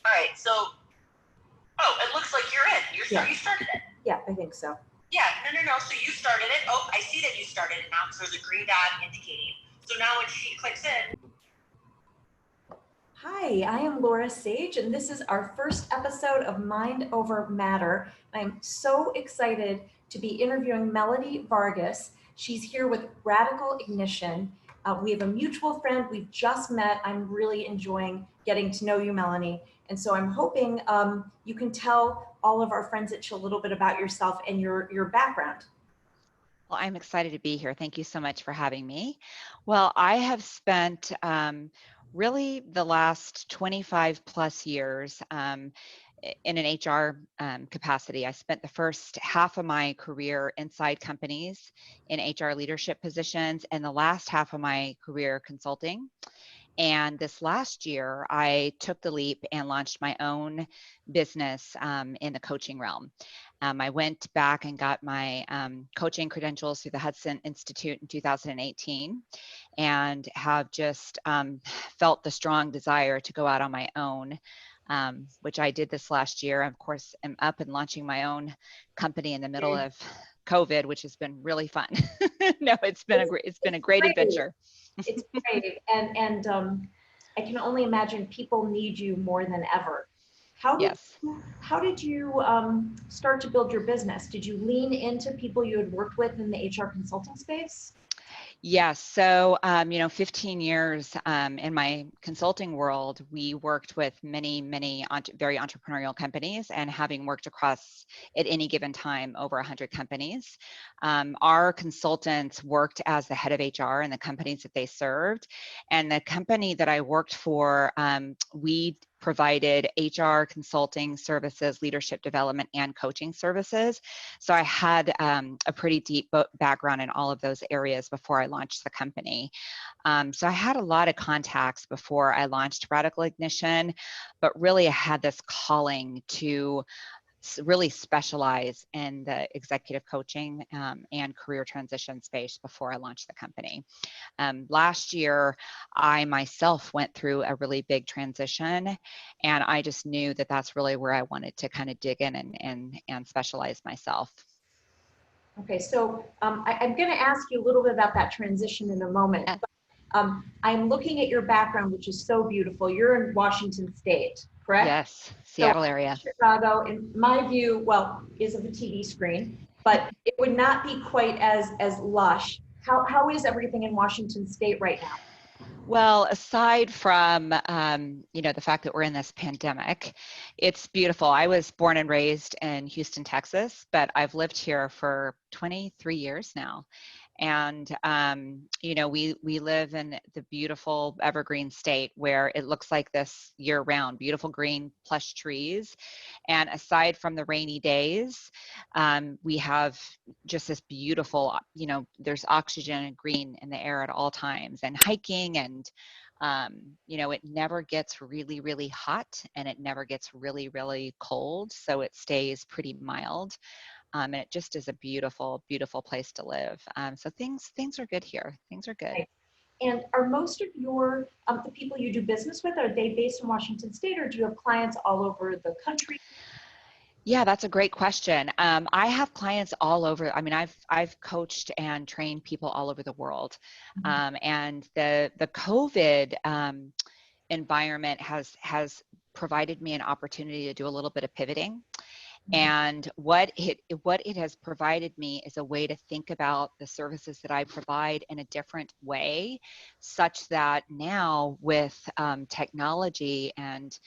All right, so, oh, it looks like you're in. You started it. Yeah, I think so. Yeah, no. So you started it. Oh, I see that you started it now. So there's a green dot indicating. So now when she clicks in. Hi, I am Laura Sage, and this is our first episode of Mind Over Matter. I'm so excited to be interviewing Melanie Vargas. She's here with Radical Ignition. We have a mutual friend. We've just met. I'm really enjoying getting to know you, Melanie. And so I'm hoping you can tell all of our friends at Chill a little bit about yourself and your background. Well, I'm excited to be here. Thank you so much for having me. Well, I have spent really the last 25 plus years in an HR capacity. I spent the first half of my career inside companies in HR leadership positions, and the last half of my career consulting. And this last year, I took the leap and launched my own business in the coaching realm. I went back and got my coaching credentials through the Hudson Institute in 2018 and have just felt the strong desire to go out on my own, which I did this last year. Of course, I'm up and launching my own company in the middle of COVID, which has been really fun. No, it's been a great adventure. It's great, and I can only imagine people need you more than ever. How did you start to build your business? Did you lean into people you had worked with in the HR consulting space? Yes. So, 15 years in my consulting world, we worked with many very entrepreneurial companies, and having worked across at any given time over 100 companies, our consultants worked as the head of HR in the companies that they served. And the company that I worked for, we provided HR consulting services, leadership development, and coaching services. So I had a pretty deep background in all of those areas before I launched the company. So I had a lot of contacts before I launched Radical Ignition, but really I had this calling to really specialize in the executive coaching and career transition space before I launched the company. Last year, I myself went through a really big transition, and I just knew that that's really where I wanted to kind of dig in and specialize myself. Okay, so I'm going to ask you a little bit about that transition in a moment. But, I'm looking at your background, which is so beautiful. You're in Washington State, correct? Yes, Seattle area. Chicago, in my view, well, is of a TV screen, but it would not be quite as lush. How is everything in Washington State right now? Well, aside from, the fact that we're in this pandemic, it's beautiful. I was born and raised in Houston, Texas, but I've lived here for 23 years now. And, we live in the beautiful evergreen state where it looks like this year round, beautiful green plush trees. And aside from the rainy days, we have just this beautiful, there's oxygen and green in the air at all times, and hiking, and it never gets really, really hot, and it never gets really, really cold. So it stays pretty mild. And it just is a beautiful, beautiful place to live. So things are good here. Things are good. Right. And are most of your the people you do business with, are they based in Washington State, or do you have clients all over the country? Yeah, that's a great question. I have clients all over. I mean, I've coached and trained people all over the world, and the COVID environment has provided me an opportunity to do a little bit of pivoting. And what it has provided me is a way to think about the services that I provide in a different way, such that now with technology and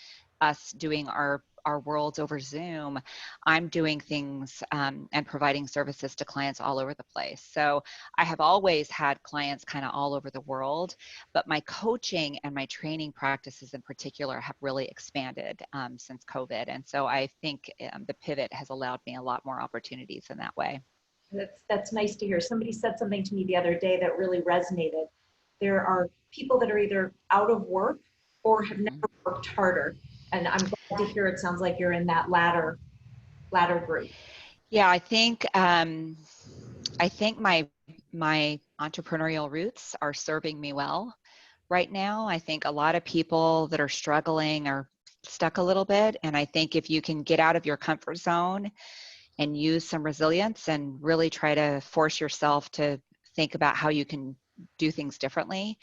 us doing our worlds over Zoom, I'm doing things and providing services to clients all over the place. So I have always had clients kind of all over the world, but my coaching and my training practices in particular have really expanded since COVID. And so I think the pivot has allowed me a lot more opportunities in that way. That's nice to hear. Somebody said something to me the other day that really resonated. There are people that are either out of work or have never worked harder. And I'm glad to hear it sounds like you're in that latter group. Yeah, I think my entrepreneurial roots are serving me well right now. I think a lot of people that are struggling are stuck a little bit. And I think if you can get out of your comfort zone and use some resilience and really try to force yourself to think about how you can do things differently,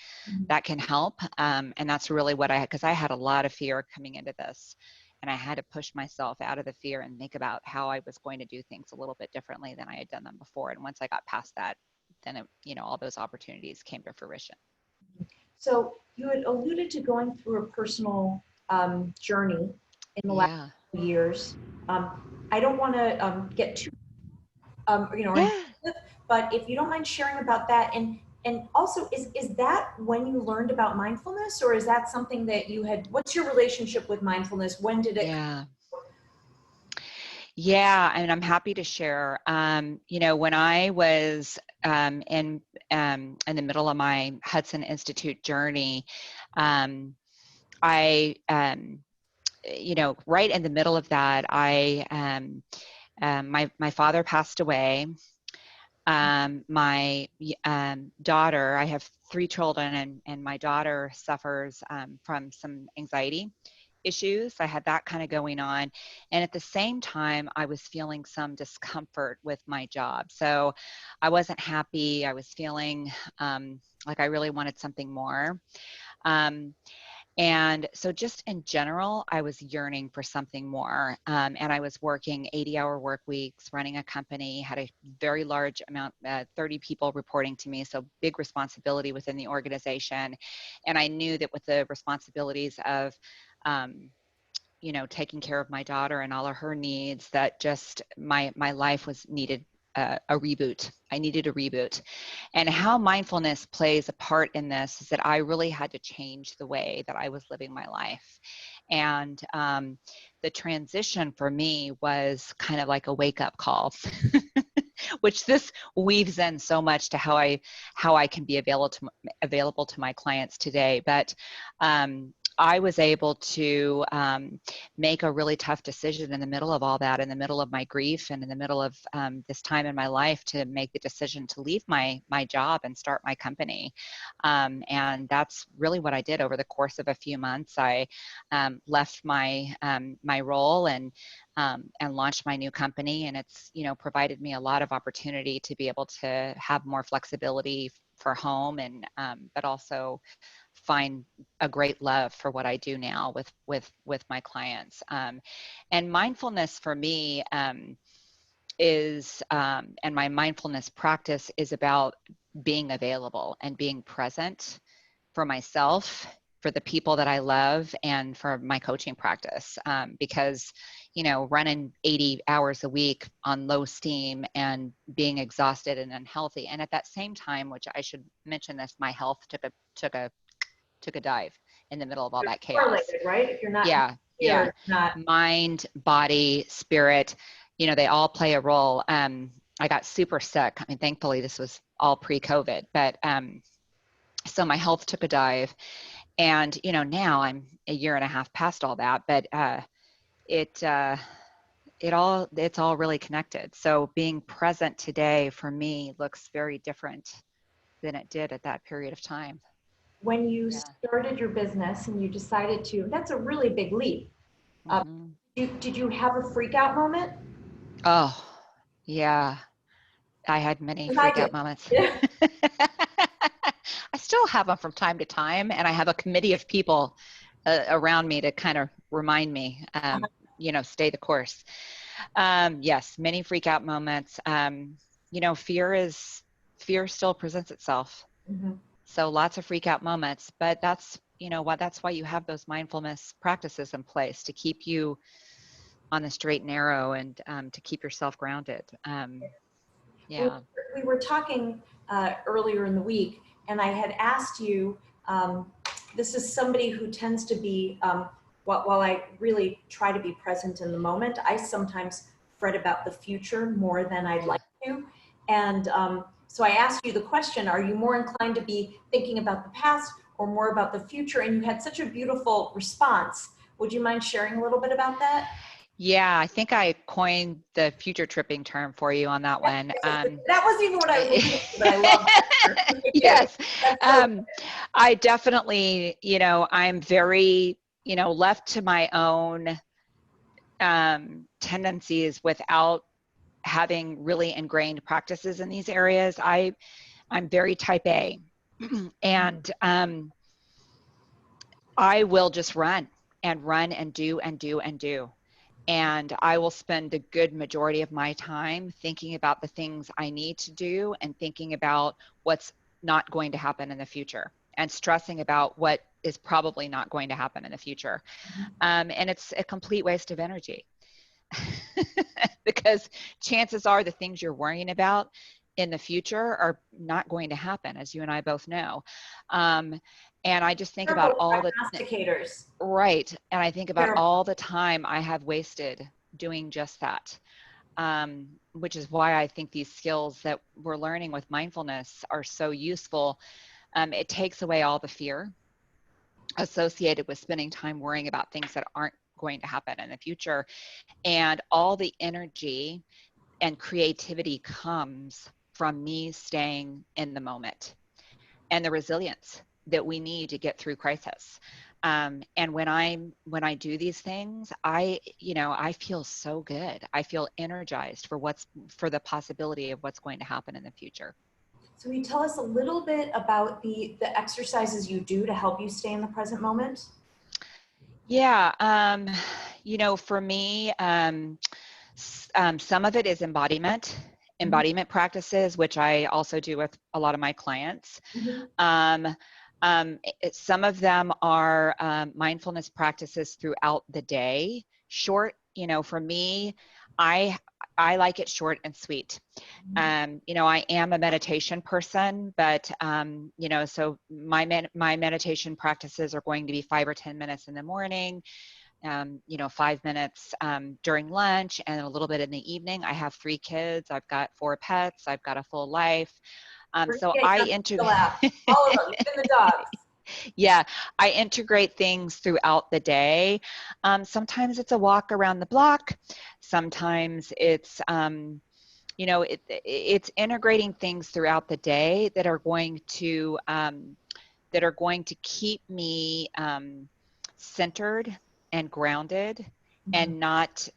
that can help. And that's really what because I had a lot of fear coming into this, and I had to push myself out of the fear and think about how I was going to do things a little bit differently than I had done them before. And once I got past that, then all those opportunities came to fruition. So you had alluded to going through a personal journey in the last years. I don't want to get too, but if you don't mind sharing about that, and also is that when you learned about mindfulness, or is that something that you had? What's your relationship with mindfulness? When did it? Yeah, and I'm happy to share. When I was in the middle of my Hudson Institute journey, I right in the middle of that, my father passed away. My daughter, I have 3 children, and my daughter suffers from some anxiety issues. I had that kind of going on. And at the same time, I was feeling some discomfort with my job. So I wasn't happy. I was feeling like I really wanted something more. And so just in general, I was yearning for something more. And I was working 80-hour work weeks, running a company, had a very large amount, 30 people reporting to me. So big responsibility within the organization. And I knew that with the responsibilities of, taking care of my daughter and all of her needs, that just my life needed a reboot. I needed a reboot. And how mindfulness plays a part in this is that I really had to change the way that I was living my life. And the transition for me was kind of like a wake-up call, which this weaves in so much to how I can be available to my clients today. But I was able to make a really tough decision in the middle of all that, in the middle of my grief and in the middle of this time in my life, to make the decision to leave my job and start my company. And that's really what I did over the course of a few months. I left my role and launched my new company, and it's provided me a lot of opportunity to be able to have more flexibility for home, and but also find a great love for what I do now with my clients. And mindfulness for me is, and my mindfulness practice is about being available and being present for myself, for the people that I love, and for my coaching practice. Because, running 80 hours a week on low steam and being exhausted and unhealthy. And at that same time, which I should mention this, my health took a dive in the middle of all that chaos. Correlated, right? If you're not yeah. Mind, body, spirit, they all play a role. I got super sick. I mean, thankfully this was all pre-COVID, but so my health took a dive, and now I'm a year and a half past all that, but it's all really connected. So being present today for me looks very different than it did at that period of time. When you started your business and you decided to, that's a really big leap. Did you have a freak out moment? Oh, yeah. I had many freak out moments. Yeah. I still have them from time to time, and I have a committee of people around me to kind of remind me, stay the course. Yes, many freak out moments. Fear still presents itself. Mm-hmm. So lots of freak out moments, but that's why you have those mindfulness practices in place, to keep you on the straight and narrow, and to keep yourself grounded. Yeah. We were talking earlier in the week, and I had asked you, this is somebody who tends to be, while I really try to be present in the moment, I sometimes fret about the future more than I'd like to. And so I asked you the question, are you more inclined to be thinking about the past or more about the future? And you had such a beautiful response. Would you mind sharing a little bit about that? Yeah, I think I coined the future tripping term for you on that one. That wasn't even what I was looking for, but I love that. Yes. I definitely, I'm very left to my own tendencies without having really ingrained practices in these areas, I'm very type A, and I will just run and do and do and do. And I will spend a good majority of my time thinking about the things I need to do and thinking about what's not going to happen in the future and stressing about what is probably not going to happen in the future. And it's a complete waste of energy because chances are the things you're worrying about in the future are not going to happen, as you and I both know. And I just think about all the prognosticators. Right. And I think about all the time I have wasted doing just that, which is why I think these skills that we're learning with mindfulness are so useful. It takes away all the fear associated with spending time worrying about things that aren't going to happen in the future. And all the energy and creativity comes from me staying in the moment and the resilience that we need to get through crisis. And when I do these things, I feel so good. I feel energized for the possibility of what's going to happen in the future. So will you tell us a little bit about the exercises you do to help you stay in the present moment? Yeah, for me, some of it is embodiment practices, which I also do with a lot of my clients. Some of them are mindfulness practices throughout the day. Short, for me, I like it short and sweet. I am a meditation person, but so my meditation practices are going to be 5 or 10 minutes in the morning, 5 minutes during lunch, and a little bit in the evening. I have 3 kids. I've got 4 pets. I've got a full life. So I integrate all of them, even the dogs. Yeah, I integrate things throughout the day. Sometimes it's a walk around the block. Sometimes it's it's integrating things throughout the day that are going to keep me centered and grounded, and not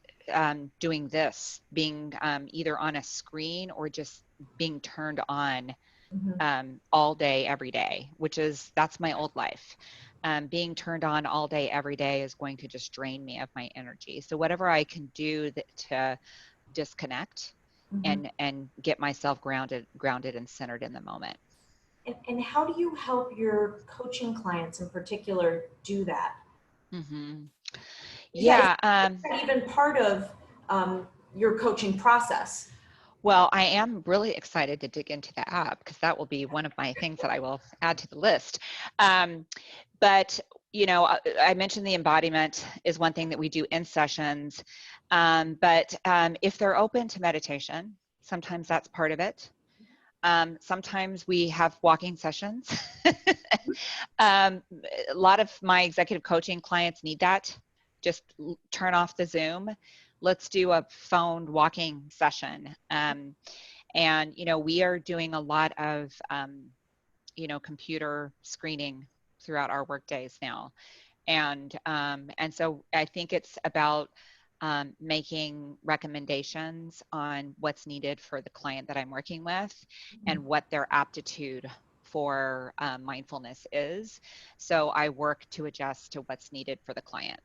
doing this, being either on a screen or just being turned on all day, every day, that's my old life. Being turned on all day, every day is going to just drain me of my energy. So whatever I can do to disconnect and get myself grounded and centered in the moment. And how do you help your coaching clients in particular do that? Yeah. Is that even part of your coaching process? Well, I am really excited to dig into the app, because that will be one of my things that I will add to the list. But, I mentioned the embodiment is one thing that we do in sessions. But if they're open to meditation, sometimes that's part of it. Sometimes we have walking sessions. A lot of my executive coaching clients need that. Just turn off the Zoom. Let's do a phone walking session. And, we are doing a lot of, computer screening throughout our work days now. And so I think it's about making recommendations on what's needed for the client that I'm working with and what their aptitude for mindfulness is. So I work to adjust to what's needed for the client.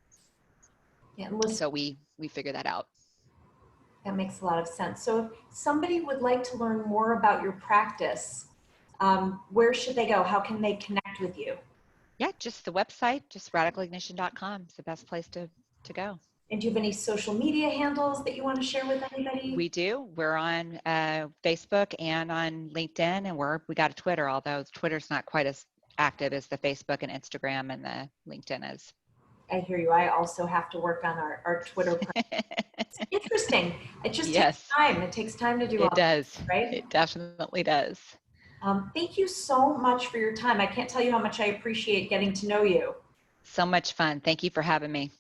Yeah, so we figure that out. That makes a lot of sense. So if somebody would like to learn more about your practice, where should they go? How can they connect with you? Yeah, just the website, just radicalignition.com is the best place to go. And do you have any social media handles that you want to share with anybody? We do. We're on Facebook and on LinkedIn, and we got a Twitter, although Twitter's not quite as active as the Facebook and Instagram and the LinkedIn is. I hear you. I also have to work on our Twitter. It's interesting. It just takes time. It takes time to do all it does. This, right? It definitely does. Thank you so much for your time. I can't tell you how much I appreciate getting to know you. So much fun. Thank you for having me.